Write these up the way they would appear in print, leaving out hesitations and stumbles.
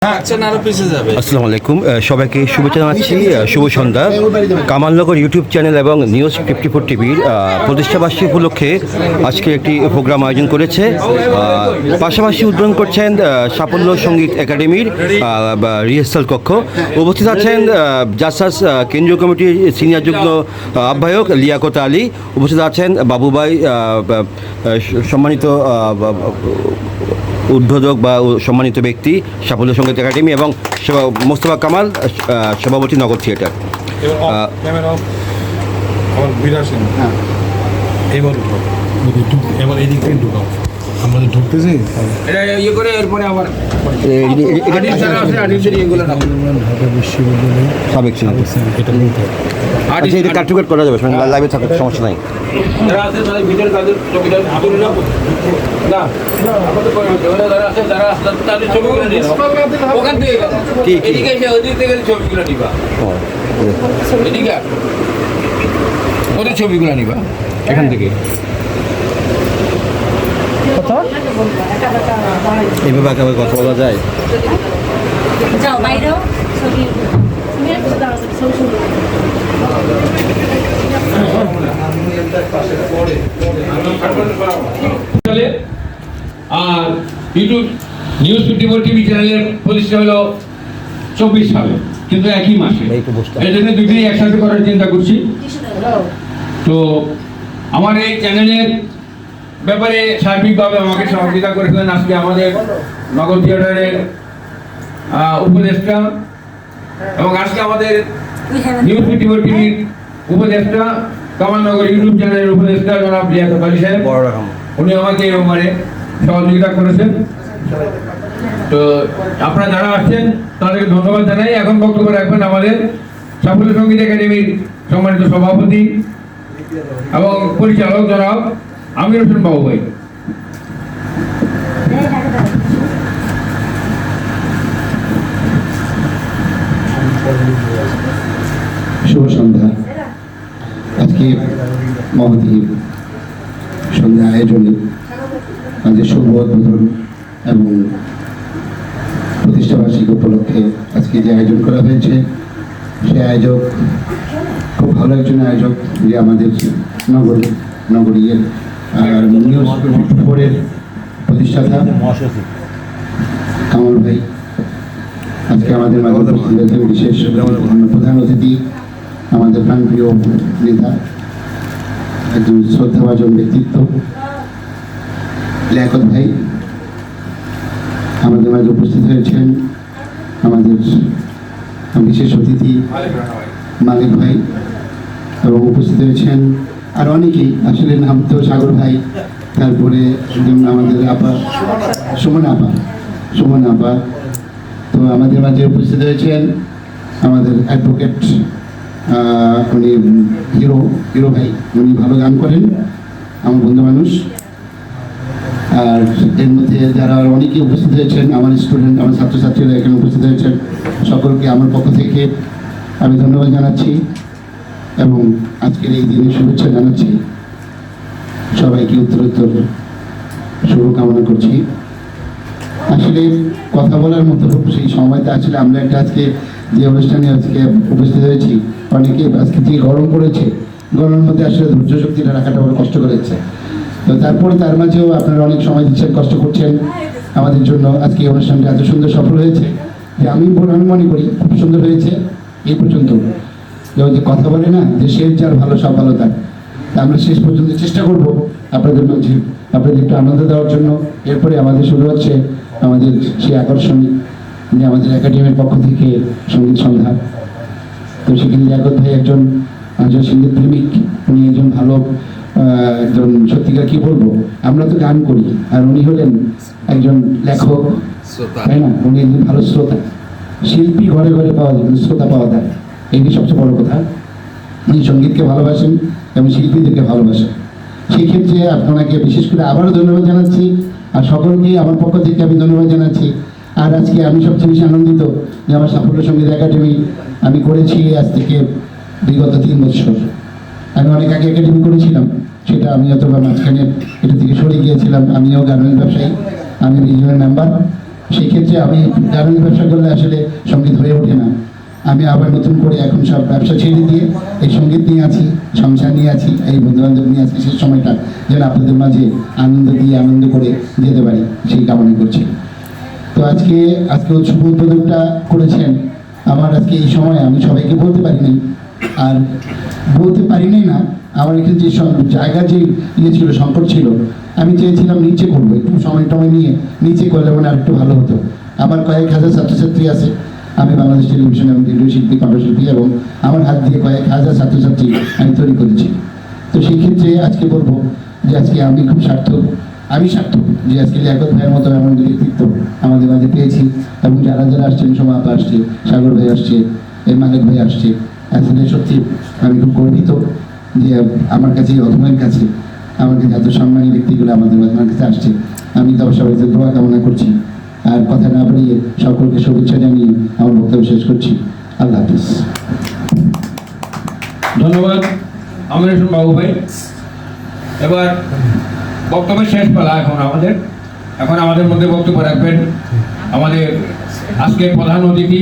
আসসালামু আলাইকুম, সবাইকে শুভেচ্ছা জানাচ্ছি। শুভ সন্ধ্যা। কামালনগর ইউটিউব চ্যানেল এবং নিউজ 54 টিভির প্রতিষ্ঠাবার্ষিকী উপলক্ষে আজকে একটি প্রোগ্রাম আয়োজন করেছে। পাশাপাশি উদ্বোধন করছেন সাফল্য সঙ্গীত একাডেমির রিহার্সাল কক্ষ। উপস্থিত আছেন জাসাস কেন্দ্রীয় কমিটির সিনিয়র যুগ্ম আহ্বায়ক লিয়াকত আলী। উপস্থিত আছেন বাবুভাই, সম্মানিত উদ্বোধক বা সম্মানিত ব্যক্তি সাফল্য সঙ্গীত একাডেমি, এবং মোস্তফা কামাল, সভাপতি নগর থিয়েটার। আমাদের ঢুকতেছি কার্যকর করা যাবে, লাইভে থাকার সমস্যা নাই। ওদের ছবিগুলো নিবা এখান থেকে। এইভাবে একেবারে কথা বলা যায়। আর ইউটিউব নিউজ 54 টিভি চ্যানেলের প্রতিষ্ঠা হলো 24 সালে, কিন্তু একই মাসে। এই জন্য দুটি একসাথে করার চিন্তা করছি। তো আমার এই চ্যানেলের ব্যাপারে সার্বিকভাবে আমাকে সহযোগিতা করেছিলেন আজকে আমাদের নগর থিয়েটারের উপদেষ্টা, এবং আজকে আমাদের নিউজ 54 টিভির উপদেষ্টা, কামালনগর ইউটিউব চ্যানেলের উপদেষ্টা জনাব লিয়াকত আলী সাহেব। উনি আমাকে এই ব্যাপারে সহযোগিতা করেছেন। তো আপনারা যারা আসছেন তাদেরকে ধন্যবাদ জানাই। এখন বক্তব্য রাখবেন আমাদের সাফল্য সঙ্গীত একাডেমির সম্মানিত সভাপতি এবং পরিচালক জনাব আমির হোসেন বাবু ভাই। শুভ সন্ধ্যা। আজকে মহতী সন্ধ্যা আয়োজনে আমাদের শুভ উদ্বোধন এবং প্রতিষ্ঠাবার্ষিকী উপলক্ষে আজকে যে আয়োজন করা হয়েছে, সে আয়োজক খুব ভালো একজন আয়োজক, যে আমাদের নগরীর নিউজ 54 প্রতিষ্ঠাতা কামাল ভাই আজকে আমাদের মাঝে উপস্থিত হয়েছেন। বিশেষ প্রধান অতিথি আমাদের প্রাণপ্রিয় নেতা, একজন শ্রদ্ধাভাজন ব্যক্তিত্ব লিয়াকত ভাই। আমাদের মাঝে উপস্থিত হয়েছেন আমাদের বিশেষ অতিথি মালিক ভাই, এবং উপস্থিত হয়েছেন আর অনেকেই, আসলে নাম তো সাগর ভাই, তারপরে আমাদের আপা সুমন আপা। তো আমাদের মাঝে উপস্থিত হয়েছেন আমাদের অ্যাডভোকেট, উনি হিরো ভাই, উনি ভালো গান করেন, আমার বন্ধু মানুষ। আর এর মধ্যে যারা অনেকেই উপস্থিত হয়েছেন, আমার স্টুডেন্ট, আমার ছাত্রছাত্রীরা এখানে উপস্থিত হয়েছেন, সকলকে আমার পক্ষ থেকে আমি ধন্যবাদ জানাচ্ছি এবং আজকের এই দিনে শুভেচ্ছা জানাচ্ছি। সবাইকে উত্তরোত্তর শুভকামনা করছি। আসলে কথা বলার মতো সেই সময়টা আসলে আমরা একটা আজকে যে অনুষ্ঠানে আজকে উপস্থিত হয়েছি, অনেকে আজকে যে গরম পড়েছে, গরমের মধ্যে আসলে ধৈর্য শক্তিটা রাখাটা বড় কষ্ট করেছে। তো তারপরে তার মাঝেও আপনারা অনেক সময় দিচ্ছেন, কষ্ট করছেন আমাদের জন্য। আজকে এই অনুষ্ঠানটা এত সুন্দর সফল হয়েছে যে আমি মনে করি খুব সুন্দর হয়েছে। এই পর্যন্ত যে কথা বলে না যে শেষ যার ভালো সব ভালো তার, আমরা শেষ পর্যন্ত চেষ্টা করব আপনাদের মাঝে আপনাদের একটু আনন্দ দেওয়ার জন্য। এরপরে আমাদের শুরু হচ্ছে আমাদের সেই আকর্ষণীয় যে আমাদের একাডেমির পক্ষ থেকে সঙ্গীত সন্ধ্যা। তো সেখানে লিয়াকত ভাই একজন সঙ্গীত প্রেমিক, উনি একজন ভালো একজন সত্যিকার কি বলবো, আমরা তো গান করি আর উনি হলেন একজন লেখক, তাই না? উনি একজন ভালো শ্রোতা। শিল্পী ঘরে ঘরে পাওয়া যায়, শ্রোতা পাওয়া যায়, এটি সবচেয়ে বড় কথা। উনি সঙ্গীতকে ভালোবাসেন এবং শিল্পীদেরকে ভালোবাসেন। সেই ক্ষেত্রে আপনাকে বিশেষ করে আবারও ধন্যবাদ জানাচ্ছি, আর সকলকেই আমার পক্ষ থেকে আমি ধন্যবাদ জানাচ্ছি। আর আজকে আমি সবচেয়ে বেশি আনন্দিত যে আমার সাফল্য সঙ্গীত একাডেমি আমি করেছি আজ থেকে বিগত 3 বছর। আমি অনেক আগে একাডেমি করেছিলাম, সেটা আমি অথবা মাঝখানে এটা থেকে সরে গিয়েছিলাম। আমিও গার্মেন্ট ব্যবসায়ী, আমি রিজিওনাল মেম্বার, সেই ক্ষেত্রে আমি গার্মেন্টস ব্যবসা করলে আসলে সঙ্গীত হয়ে ওঠে না। আমি আবার নতুন করে এখন সব ব্যবসা ছেড়ে দিয়ে এই সঙ্গীত নিয়ে আছি, সংসার নিয়ে আছি, এই বন্ধুবান্ধব নিয়ে আছি, সেই সময়টা যেন আপনাদের মাঝে আনন্দ দিয়ে আনন্দ করে যেতে পারি সেই কামনা করছি। তো আজকে শুভ উদ্বোধনটা করেছেন। আমার আজকে এই সময় আমি সবাইকে বলতে পারি নাই, আর বলতে পারি নাই না, আমার এখানে যে জায়গা যে ছিল সংকট ছিল, আমি চেয়েছিলাম নিচে করবো, একটু সময় টময় নিয়ে নিচে করলে মানে আর একটু ভালো হতো। আমার কয়েক হাজার ছাত্রছাত্রী আছে, আমি বাংলাদেশ টেলিভিশন এবং ভিডিও শিল্পী, কণ্ঠশিল্পী, এবং আমার হাত দিয়ে কয়েক হাজার ছাত্রছাত্রী আমি তৈরি করেছি। তো সেই ক্ষেত্রে আজকে বলবো যে আজকে আমি খুব সার্থক যে আজকে লিয়াকত ভাইয়ের মতো এমন ব্যক্তিত্ব আমাদের মাঝে পেয়েছি, এবং যারা আসছেন, সোমা আপা আসছে, সাগর ভাই আসছে, মালিক ভাই আসছে, আসলে সত্যি আমি খুব গর্বিত যে আমার কাছে, অধমের কাছে, আমার কাছে এত সম্মানী ব্যক্তিগুলো আমার কাছে আসছে। আমি তো সবাইকে দোয়া কামনা করছি, আর কথা না বাড়িয়ে সকলকে শুভেচ্ছা জানিয়ে আমার বক্তব্য শেষ করছি। আল্লাহ হাফিজ। ধন্যবাদ আমির হোসেন বাবু ভাই। এবার বক্তব্যের শেষ পালা এখন আমাদের মধ্যে বক্তব্য রাখবেন আমাদের আজকের প্রধান অতিথি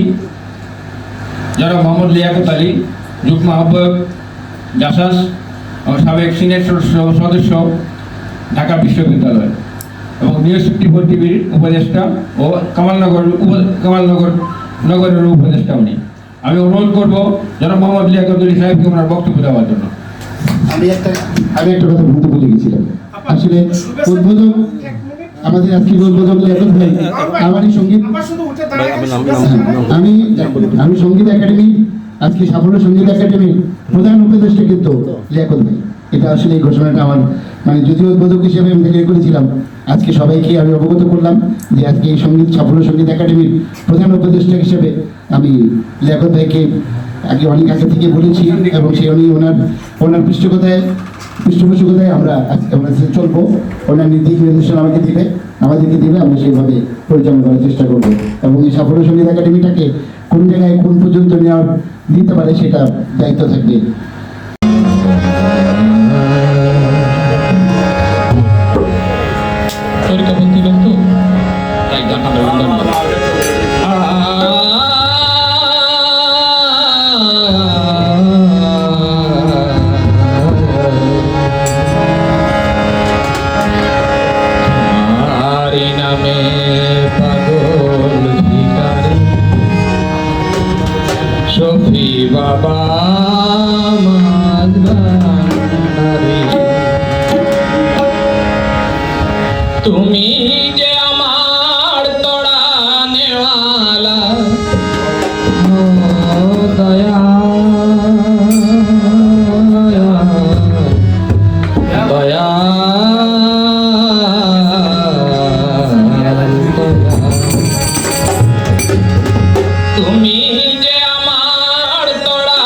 যারা মোহাম্মদ লিয়াকত আলী, যুগ্ম আহ্বায়ক জাসাস ও সাবেক সিনেট সদস্য ঢাকা বিশ্ববিদ্যালয় এবং নিউজ 54 টিভির উপদেষ্টা ও কামালনগরের উপদেষ্টা উনি। আমি অনুরোধ করবো যারা মোহাম্মদ লিয়াকত আলী সাহেবকে ওনার বক্তব্য দেওয়ার জন্য। আমি একটা কথা বলতে ভুলে গেছিলাম। আসলে উদ্বোধক আমাদের আজকে উদ্বোধক লিয়াকত ভাই, আমারই সঙ্গীত, আমি সঙ্গীত একাডেমি, আজকে সাফল্য সঙ্গীত একাডেমির প্রধান উপদেষ্টা কিন্তু লিয়াকত ভাই। এটা আসলে এই ঘোষণাটা আমার মানে যদিও উদ্বোধক হিসেবে আমি থেকে করেছিলাম, আজকে সবাইকে আমি অবগত করলাম যে আজকে এই সাফল্য সঙ্গীত একাডেমির প্রধান উপদেষ্টা হিসেবে আমি লিয়াকত ভাইকে অনেক আগে থেকে বলেছি, এবং সে ওনার পৃষ্ঠপোষকতায় আমরা চলবো। ওনার নির্দেশ নির্দেশনা আমাদেরকে দিবে, আমরা সেইভাবে পরিচালনা করার চেষ্টা করবো, এবং এই সাফল্য সঙ্গীত একাডেমিটাকে কোন জায়গায় কোন পর্যন্ত দিতে পারে সেটা দায়িত্ব থাকবে। বাবা তুমি যে আমার তোড়া নেওয়ালা দয়া দয়া তুমি যে আমার তোড়া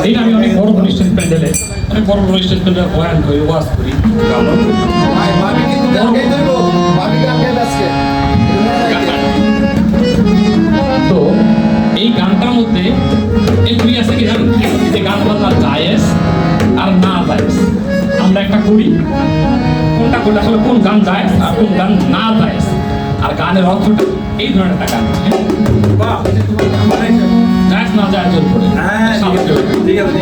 এটা আমি অনেক বড় অনুষ্ঠান প্যান্ডেলে অনেক বড় অনুষ্ঠান প্যান্ডেলে বয়ান করি ওয়াজ করি তো এই গানটার মধ্যে এই দুই আছে কি জানেন যে গান বাজনা জায়েজ আর না জায়েজ আমরা একটা করি কোনটা করলে আসলে কোন গান জায়েজ আর কোন গান না জায়েজ আর গানের অর্থটা এই ধরনের একটা গান জায়েজ না জায়েজের উপরে ঠিক আছে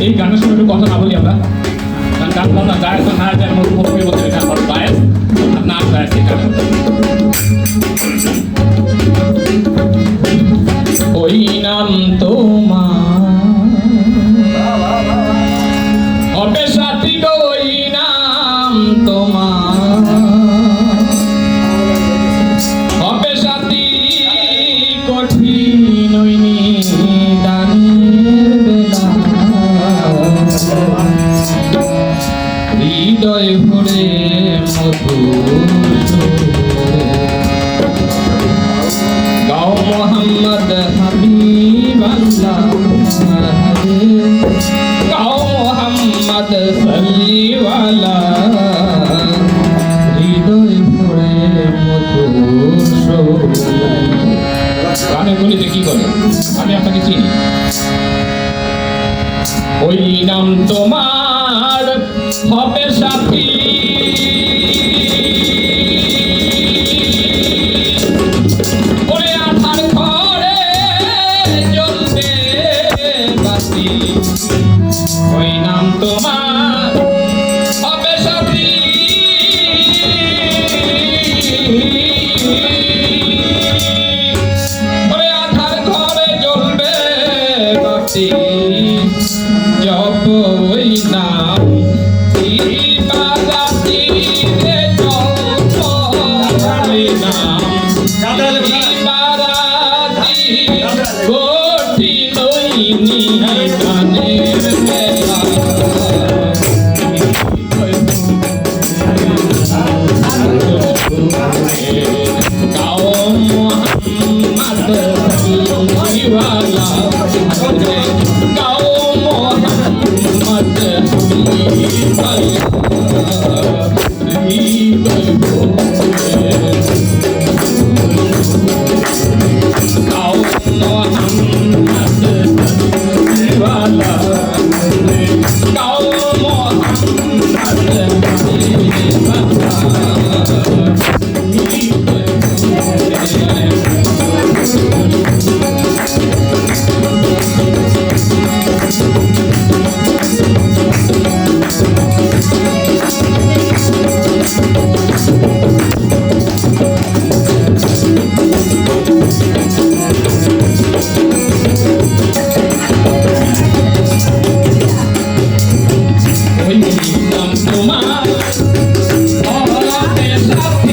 এই গানের সময় একটু কথা না বলি আমরা গান বাজনা জায়েজ না জায়েজ মুখে বলতে গান বাজনা জায়েজ আর না জায়েজ এটা ওই নাম তোমার হবে সাথী গো ওই নাম তোমার হবে সাথী কঠিন ওই নিদানের বেলা হৃদয় ভরে গাও মোহাম্মদ হাবিবাল্লাহ গাও মোহাম্মদ সাল্লিওয়ালা হৃদয় ভরে মধুর গানের গলিতে কি করে আমি আপনাকে চিনি ওই নাম তোমার হবে সাথী ওরে আধার ঘরে জ্বলবে বাতি ওই নাম তোমার হবে সাথী ওরে আধার ঘরে জ্বলবে বাতি জপ ওই কোটি লইনি গানের মেলা গাও মোহাম্মদ হবিবালা গাও মোহাম্মদ হবিবালা গাও মোহাম্মদ হবিবালা গাও মোহাম্মদ তোমার সাথী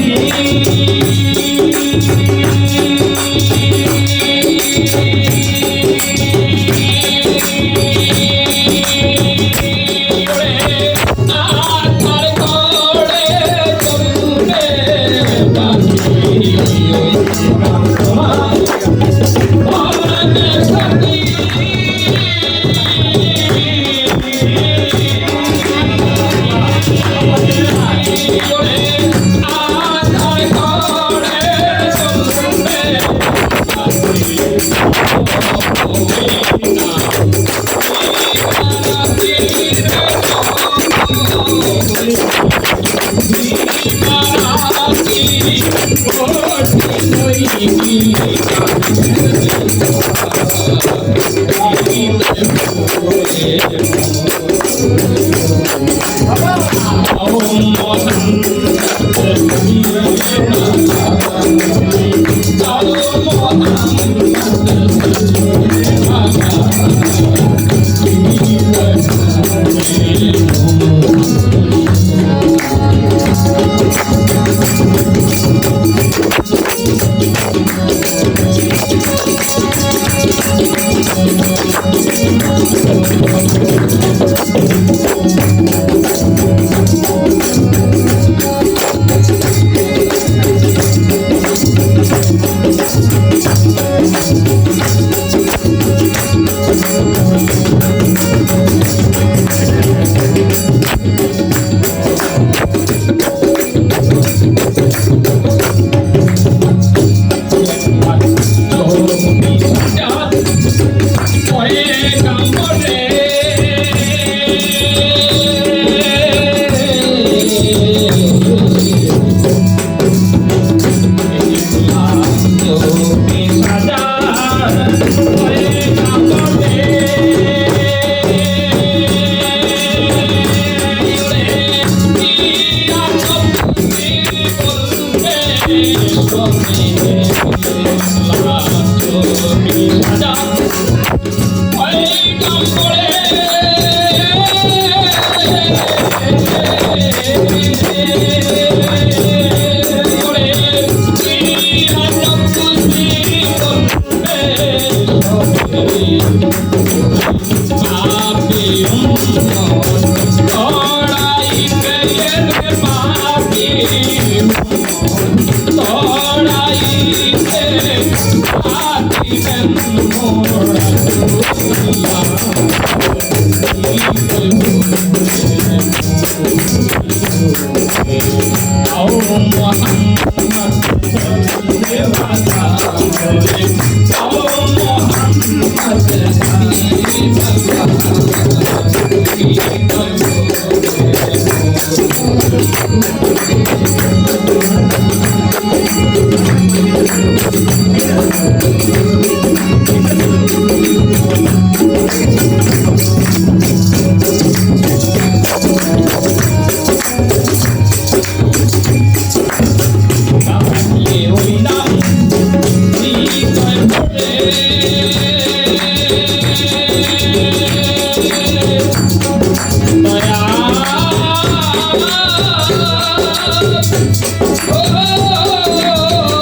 Oh